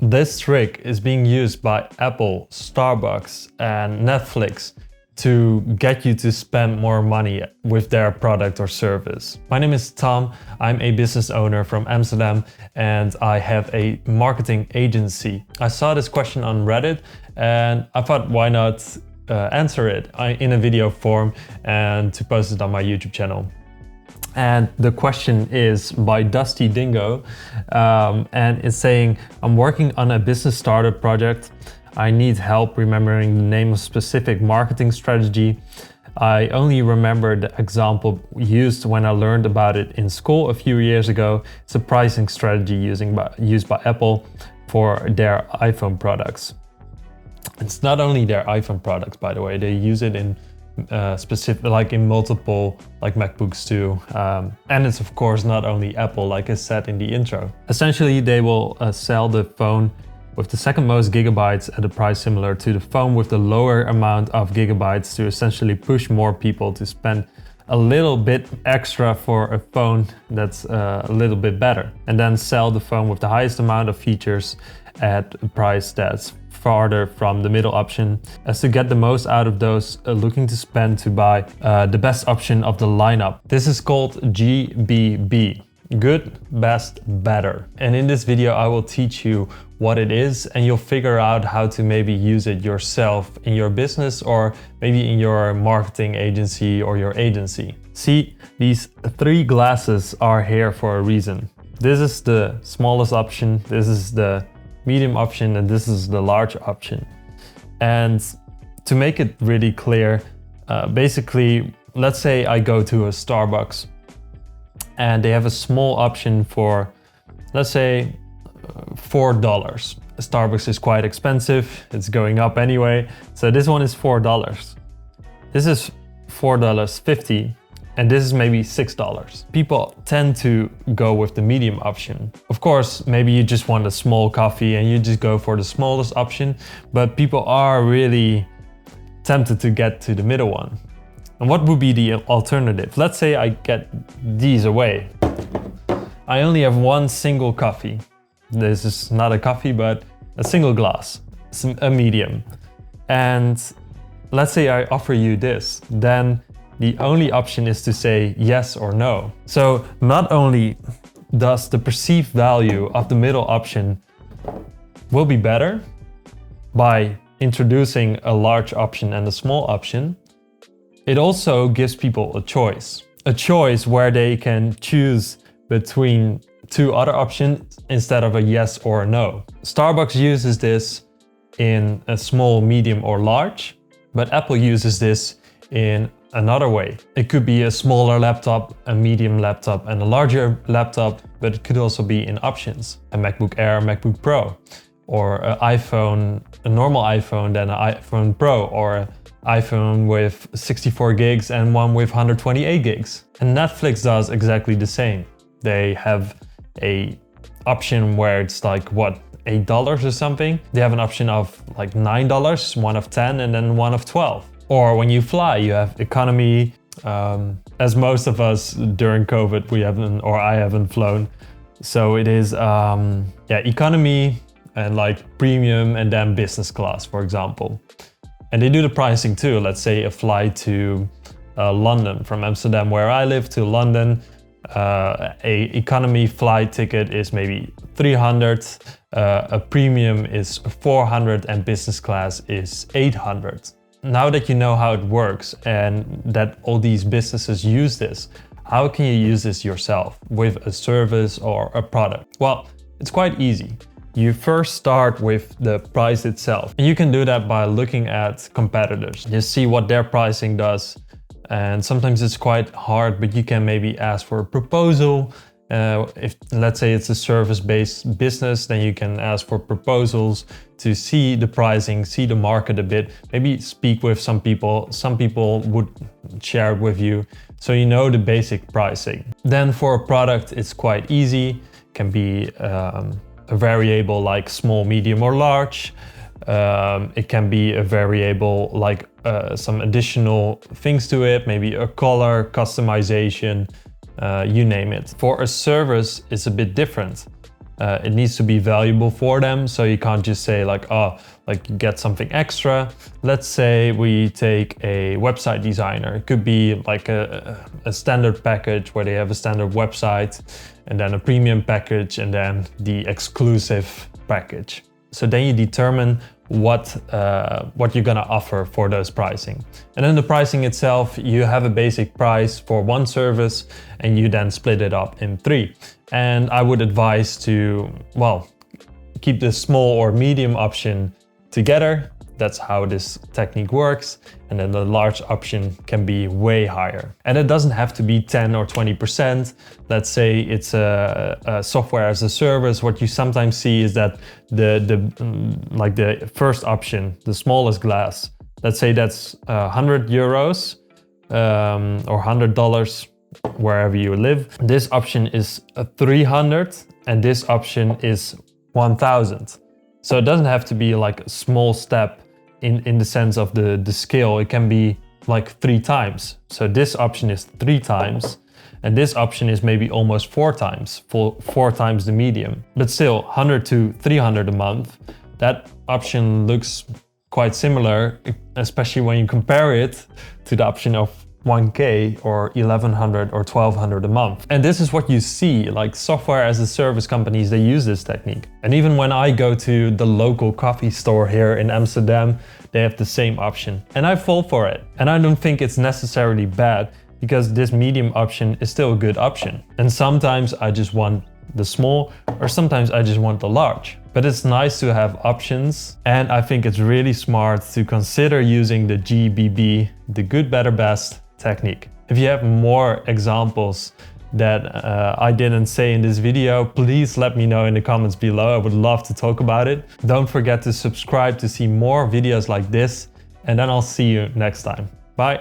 This trick is being used by Apple, Starbucks, and Netflix to get you to spend more money with their product or service. My name is Tom. I'm a business owner from Amsterdam and I have a marketing agency. I saw this question on Reddit and I thought, why not answer it in a video form and to post it on my YouTube channel. And the question is by Dusty Dingo, and it's saying, I'm working on a business startup project. I need help remembering the name of specific marketing strategy. I only remember the example used when I learned about it in school a few years ago. It's a pricing strategy used by Apple for their iPhone products. It's not only their iPhone products, by the way, they use it in specific, like in multiple like MacBooks too, and it's of course not only Apple, like I said in the intro. Essentially they will sell the phone with the second most gigabytes at a price similar to the phone with the lower amount of gigabytes to essentially push more people to spend a little bit extra for a phone that's a little bit better, and then sell the phone with the highest amount of features at a price that's farther from the middle option, as to get the most out of those looking to spend to buy the best option of the lineup. This is called GBB, good, best, better. And in this video I will teach you what it is and you'll figure out how to maybe use it yourself in your business or maybe in your marketing agency or your agency. See, these three glasses are here for a reason. This is the smallest option, this is the medium option, and this is the large option. And to make it really clear, basically, let's say I go to a Starbucks and they have a small option for, let's say, $4. Starbucks is quite expensive, it's going up anyway, so this one is $4. This is $4.50. and this is maybe $6. People tend to go with the medium option. Of course, maybe you just want a small coffee and you just go for the smallest option, but people are really tempted to get to the middle one. And what would be the alternative? Let's say I get these away. I only have one single coffee. This is not a coffee, but a single glass, a medium. And let's say I offer you this, then the only option is to say yes or no. So not only does the perceived value of the middle option will be better by introducing a large option and a small option, it also gives people a choice. A choice where they can choose between two other options instead of a yes or a no. Starbucks uses this in a small, medium or large, but Apple uses this in another way. It could be a smaller laptop, a medium laptop, and a larger laptop, but it could also be in options. A MacBook Air, MacBook Pro, or an iPhone, a normal iPhone, then an iPhone Pro, or an iPhone with 64 gigs and one with 128 gigs. And Netflix does exactly the same. They have a option where it's like, what, $8 or something? They have an option of like $9, one of 10, and then one of 12. Or when you fly, you have economy. As most of us during COVID, I haven't flown. So it is economy and like premium and then business class, for example. And they do the pricing too. Let's say a flight to London, from Amsterdam where I live to London, a economy flight ticket is maybe 300, a premium is 400 and business class is 800. Now that you know how it works and that all these businesses use this, how can you use this yourself with a service or a product? Well, it's quite easy. You first start with the price itself. And you can do that by looking at competitors. You see what their pricing does. And sometimes it's quite hard, but you can maybe ask for a proposal. If let's say it's a service-based business, then you can ask for proposals to see the pricing, see the market a bit, maybe speak with some people. Some people would share it with you, so you know the basic pricing. Then for a product, it's quite easy. It can be a variable like small, medium or large. It can be a variable like some additional things to it, maybe a color, customization, you name it. For a service, it's a bit different. It needs to be valuable for them. So you can't just say like, oh, like you get something extra. Let's say we take a website designer. It could be like a standard package where they have a standard website and then a premium package and then the exclusive package. So then you determine what you're gonna offer for those pricing. And then the pricing itself, you have a basic price for one service and you then split it up in 3. And I would advise to, well, keep the small or medium option together. That's how this technique works. And then the large option can be way higher. And it doesn't have to be 10 or 20%. Let's say it's a software as a service. What you sometimes see is that the first option, the smallest glass, let's say that's 100 euros or $100 wherever you live. This option is 300 and this option is 1000. So it doesn't have to be like a small step in the sense of the scale. It can be like 3 times. So this option is 3 times and this option is maybe almost 4 times, 4 times the medium. But still 100 to 300 a month, that option looks quite similar, especially when you compare it to the option of 1K or 1100 or 1200 a month. And this is what you see, like software as a service companies, they use this technique. And even when I go to the local coffee store here in Amsterdam, they have the same option. And I fall for it. And I don't think it's necessarily bad because this medium option is still a good option. And sometimes I just want the small or sometimes I just want the large. But it's nice to have options, and I think it's really smart to consider using the GBB, the good, better, best technique. If you have more examples that I didn't say in this video, please let me know in the comments below. I would love to talk about it. Don't forget to subscribe to see more videos like this, and then I'll see you next time. Bye.